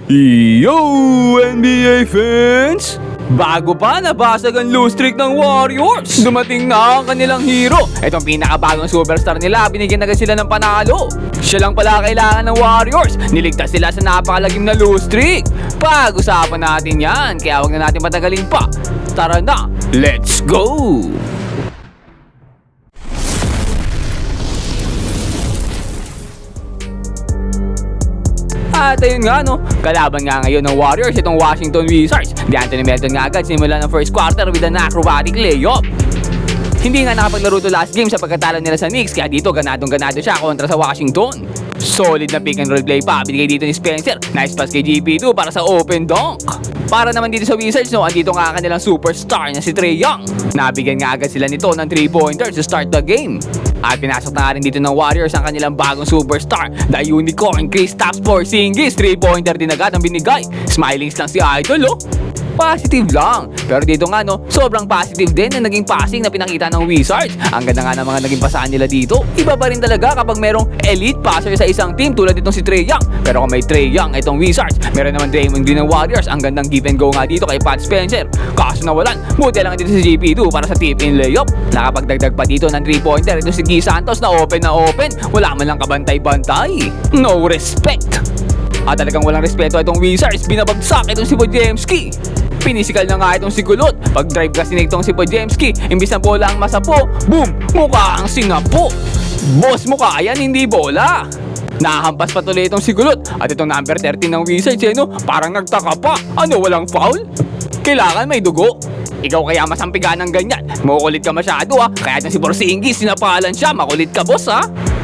Yo, NBA fans! Bago pa nabasag ang lose streak ng Warriors, dumating na ang kanilang hero. Itong pinakabagong superstar nila, binigyan agad sila ng panalo. Siya lang pala kailangan ng Warriors. Niligtas sila sa napakalagim na lose streak. Pag-usapan natin yan, kaya wag na natin patagalin pa. Tara na, let's go! At ayun nga no, kalaban nga ngayon ng Warriors itong Washington Wizards. D'Anthony Melton nga agad simula ng first quarter with an acrobatic layup. Hindi nga nakapaglaro to last game sa pagkatalo nila sa Knicks, kaya dito ganadong-ganado siya kontra sa Washington. Solid na pick and roll play pa, binigay dito ni Spencer. Nice pass kay GP2 para sa open dunk. Para naman dito sa Wizards no, andito nga kanilang superstar na si Trae Young. Nabigyan nga agad sila nito ng 3-pointer to start the game. At pinasok na rin dito ng Warriors ang kanilang bagong superstar, the Unicorn Kristaps Porzingis. 3-pointer din agad ang binigay. Smilings lang si Idol oh. Positive lang. Pero dito nga no, sobrang positive din na naging passing na pinakita ng Wizards. Ang ganda nga ng mga naging pasahan nila dito. Iba pa rin talaga kapag merong elite passer sa isang team tulad itong si Trae Young. Pero kung may Trae Young itong Wizards, meron naman Draymond Green ng Warriors. Ang gandang give and go nga dito kay Pat Spencer. Kaso nawalan, buti lang dito si GP2 para sa tip in layup. Nakapagdagdag pa dito ng 3-pointer ito si Guy Santos na open. Wala man lang kabantay-bantay. No respect. At talagang walang respeto itong Wizards. Binabagsak itong si Podziemski. Pinisikal na nga itong si Gulot. Pag-drive kasi nitong si Podziemski, imbis na bola ang masapo, boom! Mukha ang sinapo. Boss, mukha yan, hindi bola. Nahampas pa tuloy itong si Gulot. At itong number 13 ng Wizards no, parang nagtaka pa. Ano, walang foul? Kailangan may dugo. Ikaw kaya masampigan ng ganyan. Makukulit ka masyado Kaya itong si Porzingis, sinapalan siya. Makulit ka boss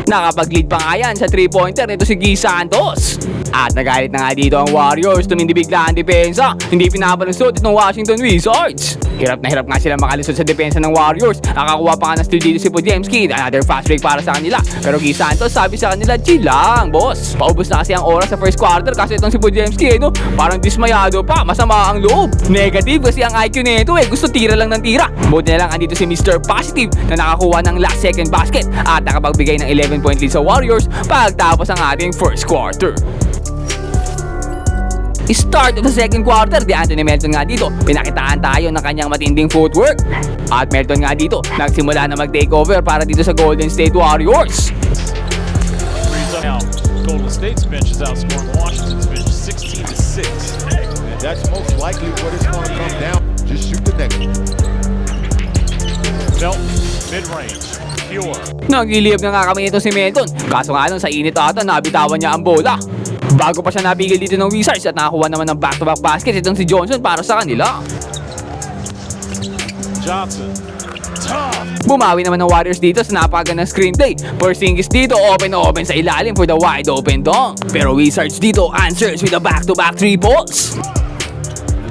Nakapag-lead pa nga yan sa 3-pointer nito si Guy Santos. At nagalit na nga dito ang Warriors. Tumindi bigla ang depensa. Hindi pinapalusot itong Washington Wizards. Hirap na hirap nga sila makalusot sa depensa ng Warriors. Nakakuha pa nga ng steal dito si Podziemski. Another fast break para sa kanila. Pero Guy Santos sabi sa kanila, chill lang boss. Paubos na kasi ang oras sa first quarter. Kasi itong si Podziemski no, parang dismayado pa. Masama ang loob. Negative kasi ang IQ nito Gusto tira lang ng tira. Buti na lang andito si Mr. Positive na nakakuha ng last second basket. At nakapagbigay ng 11-point lead sa Warriors pagtapos ang ating first quarter. Start of the second quarter, D'Anthony Melton nga dito. Pinakitaan tayo ng kanyang matinding footwork. At Melton nga dito, nagsimula na mag-takeover para dito sa Golden State Warriors. Now, Golden State's bench is outscoring Washington's bench 16-6. And that's most likely what it's going to come down. Just shoot the next one. Melton, mid-range, pure. Nagiliyab na nga kami nito si Melton. Kaso nga nun sa init ata, nabitawan niya ang bola. Bago pa siya nabigil dito ng Wizards at nakakuha naman ng back-to-back basket itong si Johnson para sa kanila. Johnson, tough. Bumawi naman ng Warriors dito sa napakagandang screen play. Porzingis dito open sa ilalim for the wide open dunk. Pero Wizards dito answers with a back-to-back 3 balls.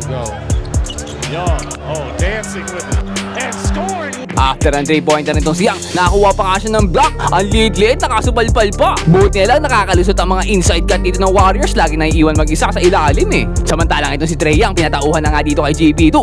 Go. Young, dancing with it. And scoring. After ang 3-pointer nitong siyang, nakakuha pa nga siya ng block. Ang liit-liit, nakasupalpal pa. Buti na lang nakakalusot ang mga inside cut dito ng Warriors. Lagi na iiwan mag-isa sa ilalim Samantalang itong si Trae Young, pinatauhan na nga dito kay GP2.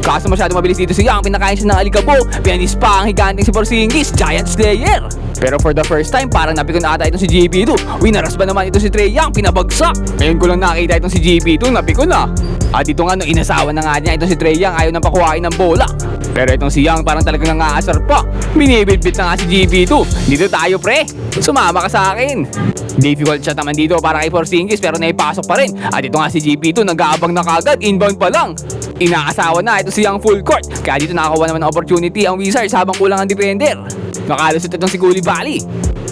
Kaso masyado mabilis dito si Young, pinakain siya ng alikabo. Pianis pa ang higanting si Porzingis, Giant Slayer. Pero for the first time, parang napikon ata itong si GP2. Winaras ba naman ito si Trae Young, pinabagsak. Ngayon ko lang nakita itong si GP2, napikon na. At dito nga, inasawa na nga niya itong si Trae Young, ayaw nang pakuhain ng bola. Pero itong si Young parang talagang nangaasar pa. Binibitbit na nga si GP2. Dito tayo pre, sumama ka sa akin. Difficult shot naman dito para kay Porzingis pero naipasok pa rin. At ito nga si GP2 nag-aabang na kagad, inbound pa lang. Inaasawa na ito si Young full court. Kaya dito nakakuha naman ng opportunity ang Wizards habang kulang ang defender. Nakalusot itong si Coulibaly.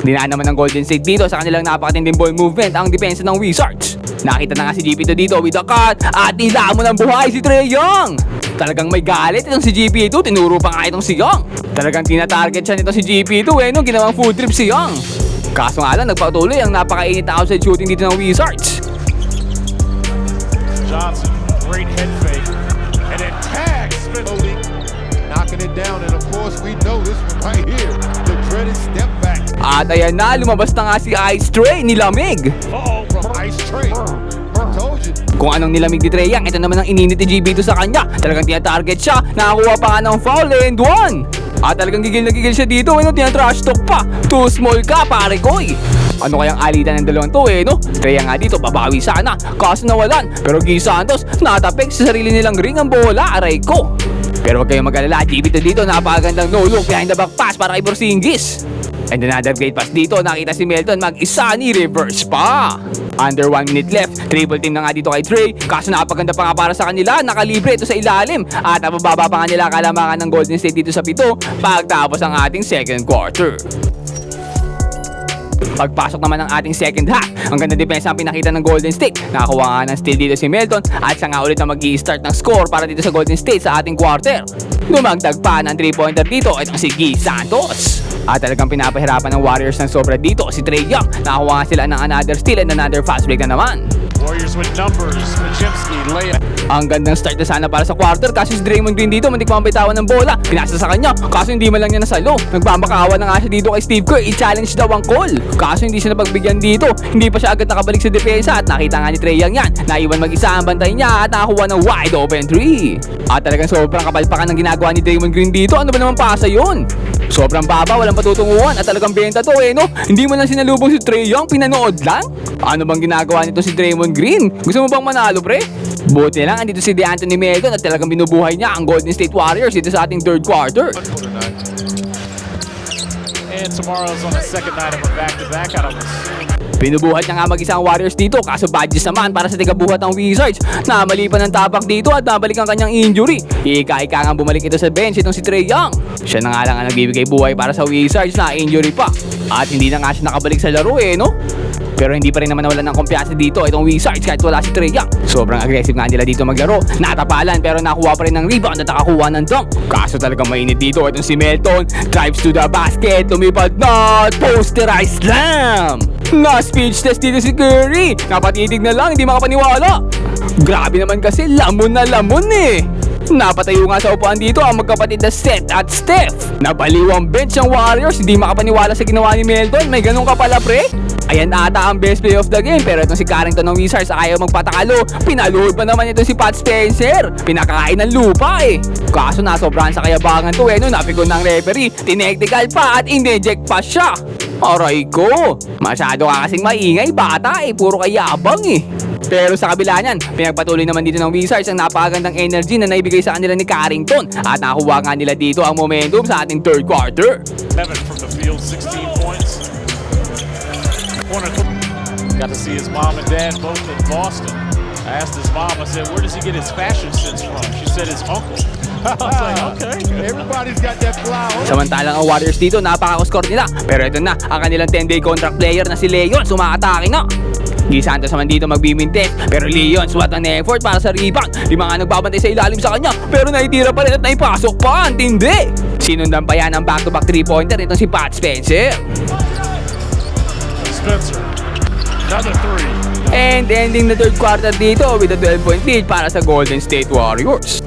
Dinaan naman ng Golden State dito sa kanilang napakatinding ball movement ang depensa ng Wizards. Nakita na nga si GP2 dito with a cut at nilamon ng buhay si Trae Young. Talagang may galit itong si GP2, tinuro pa nga itong si Young. Talagang tinatarget siya nito si GP2 nung ginawang food trip si Young. Kaso nga lang nagpatuloy ang napakainit na outside shooting dito ng Wizards. Johnson, great head fake. And then tags Smith. Knocking it down. And of course, we know this one right here. The dreaded step back. At ayan na, lumabas na nga si Ice Trae, nilamig. Uh-oh. From Ice Trae. I told you. Kung anong nilamig ni Trae Young, ito naman ang ininit ni GB2 sa kanya. Talagang tinatarget siya, nakakuha pa nga ng foul and 1. At talagang gigil na gigil siya dito, tinatrash talk pa. Too small ka pare koy. Ano kayang alitan ng dalawang to no? Kaya nga dito, babawi sana. Kaso nawalan. Pero G Santos, natapik sa sarili nilang ring ang bola. Aray ko. Pero huwag kayong mag-alala, GB to dito, napakagandang no-look behind the back pass para kay Porzingis. And another great pass dito, nakita si Melton mag-isa ni reverse pa. Under 1 minute left, triple team na nga dito kay Trey. Kaso napaganda pa nga para sa kanila, nakalibre ito sa ilalim. At napababa pa nga nila kalamangan ng Golden State dito sa 7 pagtapos ang ating second quarter. Pagpasok naman ng ating second half, ang ganda depensa ang pinakita ng Golden State. Nakakuha nga ng steal dito si Melton at siya nga ulit na mag-i-start ng score para dito sa Golden State sa ating quarter. Dumagdag pa ng 3-pointer dito, itong si G Santos. At talagang pinapahirapan ng Warriors ng sobra dito si Trae Young. Nakakuha nga sila ng another steal and another fast break na naman. Warriors with numbers. Majemski layup. Ang gandang start na sana para sa quarter kasi si Draymond Green dito mantik mabitawan ng bola. Pinasa sa kanya kaso hindi man lang niya nasalo. Nagmamakawa na nga siya dito kay Steve Kerr. I-challenge daw ang call. Kaso hindi siya napagbigyan dito. Hindi pa siya agad nakabalik sa depensa at nakita nga ni Trae Young yan. Naiwan mag-isa ang bantay niya at nakakuha ng wide open 3. At talagang sobrang kapalpakan ng ginagawa ni Draymond Green dito. Ano ba naman pasa yun? Sobrang baba, walang patutunguhan at talagang benta to no? Hindi mo lang sinalubong si Trae Young, pinanood lang? Ano bang ginagawa nito si Draymond Green? Gusto mo bang manalo pre? Buti lang, andito si DeAnthony Melton at talagang binubuhay niya ang Golden State Warriors dito sa ating third quarter. And tomorrow's on the second night of a back-to-back out of this. Binubuhat niya nga mag-isa ang Warriors dito kaso badges naman para sa tigabuhat ng Wizards. Namali pa ng tapak dito at nabalik ang kanyang injury. Ika-ika nga bumalik ito sa bench itong si Trae Young. Siya na nga lang ang nagbibigay buhay para sa Wizards na injury pa. At hindi na nga siya nakabalik sa laro no? Pero hindi pa rin naman nawalan ng kumpiyansa dito itong Wizards kahit wala si Trae Young. Sobrang aggressive nga nila dito maglaro. Natapalan pero nakuha pa rin ng rebound at nakakuha ng dunk. Kaso talagang mainit dito itong si Melton. Drives to the basket, lumipad na, posterized slam! Na-speechless dito si Curry. Napatitig na lang, hindi makapaniwala. Grabe naman kasi, lamon na lamon Napatayo nga sa upuan dito ang magkapatid na Seth at Steph. Nabaliw ang bench ng Warriors, hindi makapaniwala sa ginawa ni Melton. May ganun ka pala pre? Ayan ata ang best play of the game. Pero itong si Carrington ng Wizards ayaw magpatakalo. Pinaluhod pa naman ito si Pat Spencer. Pinakain ng lupa Kaso nasobrahan sa kayabangan to no? Napikon ng referee. Tinektikal pa at ineject pa siya. Aray ko, masyado ka kasing maingay bata puro kayabang Pero sa kabila niyan, pinagpatuloy naman dito ng Wizards ang napakagandang energy na naibigay sa kanila ni Carrington at nakuha nga nila dito ang momentum sa ating third quarter. 7 from the field, 16 points. Got to see his mom and dad both in Boston. I asked his mom, I said, where does he get his fashion sense from? She said his uncle. I was like, okay. Everybody's got that fly on. Samantalang ang Warriors dito, napaka-score nila. Pero ito na, ang kanilang 10-day contract player na si Leon, sumakatake na. G Santos naman dito mag-beaming-test. Pero Leon, what an effort para sa rebound. Lima nga nagbabantay sa ilalim sa kanya. Pero naitira pa rin at naipasok pa. Antindi! Sinundan pa yan ang back-to-back 3-pointer itong si Pat Spencer. Spencer, another 3. And ending the third quarter dito with a 12-point lead para sa Golden State Warriors.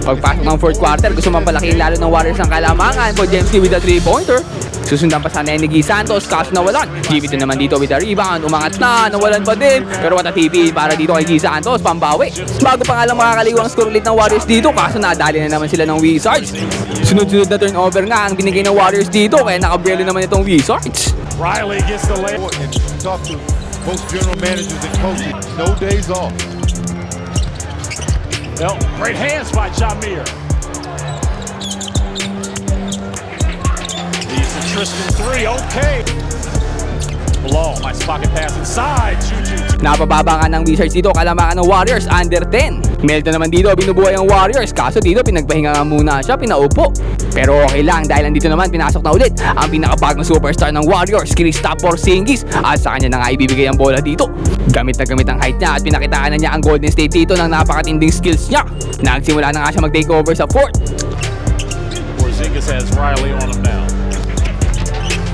Pagpasok ng fourth quarter, gusto mapalakihin lalo ng Warriors ang kalamangan for Jamesky with a 3-pointer. Susundan pa sana ni G Santos, kaso nawalan. Gibito naman dito with a rebound, umangat na, nawalan pa din. Pero what a TP para dito kay G Santos, pambawi. Bago pa nga lang makakaliwang score ulit ng Warriors dito, kaso nadali na naman sila ng Wizards. Sunod-sunod na turnover nga ang binigay ng Warriors dito, kaya nakabrelo naman itong Wizards. Riley gets the layup. And talk to most general managers and coaches. No days off. Well, great hands by Jameer. Leads to Tristan 3, okay. Below, nice pocket pass inside, Juju. Napababa nga ng Wizards dito, kalamangan ng Warriors, under 10. Melton naman dito, binubuhay ang Warriors. Kaso dito, pinagpahinga nga muna siya, pinaupo. Pero okay lang, dahil nandito naman, pinasok na ulit ang pinakabagong superstar ng Warriors, Kristaps Porzingis. At sa kanya na nga ibibigay ang bola dito. Gamit na gamit ang height niya at pinakitaan na niya ang Golden State dito ng napakatinding skills niya. Nagsimula na nga siya mag-takeover sa fourth. Porzingis has Riley on him now.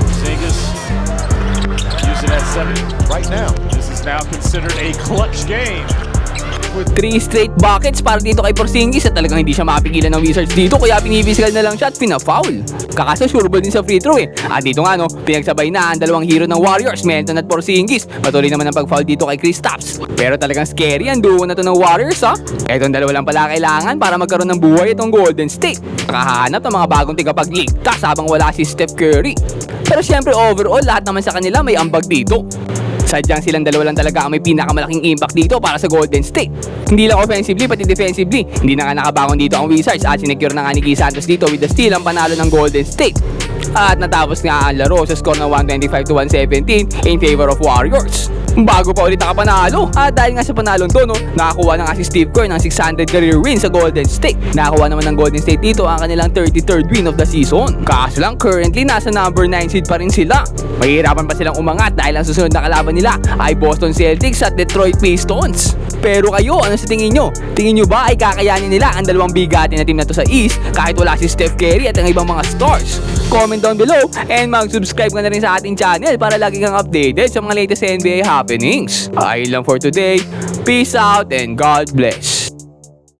Porzingis using that 70 Right now. This is now considered a clutch game. 3 straight buckets para dito kay Porzingis at talagang hindi siya mapigilan ng Wizards dito kaya pinipisikal na lang siya at pina-foul. Kakaso sure ball din sa free throw At dito nga pinagsabay na ang dalawang hero ng Warriors, Melton at Porzingis. Patuloy naman ang pag-foul dito kay Kristaps. Pero talagang scary ang duo na to ng Warriors Etong dalawa lang pala kailangan para magkaroon ng buhay itong Golden State. Nakahanap ng mga bagong tigapagligtas habang wala si Steph Curry. Pero syempre overall, lahat naman sa kanila may ambag dito. Sadyang silang dalawa lang talaga ang may pinakamalaking impact dito para sa Golden State. Hindi lang offensively, pati defensively. Hindi na nga nakabangon dito ang Wizards at sinecure na nga ni Key Santos dito with the steal ang panalo ng Golden State. At natapos nga ang laro sa score na 125-117 in favor of Warriors. Bago pa ulit nakapanalo. At dahil nga sa panalong to, nakakuha na nga si Steve Kerr ng 600 career win sa Golden State. Nakakuha naman ng Golden State dito ang kanilang 33rd win of the season. Kaso lang currently nasa number 9 seed pa rin sila. Mahihirapan pa silang umangat dahil ang susunod na kalaban nila ay Boston Celtics at Detroit Pistons. Pero kayo, ano sa tingin nyo? Tingin nyo ba ay kakayanin nila ang dalawang bigatin na team na to sa East kahit wala si Steph Curry at ang ibang mga stars? Comment down below and mag-subscribe ka na rin sa ating channel para lagi kang updated sa mga latest NBA happenings. Ayun lang for today. Peace out and God bless.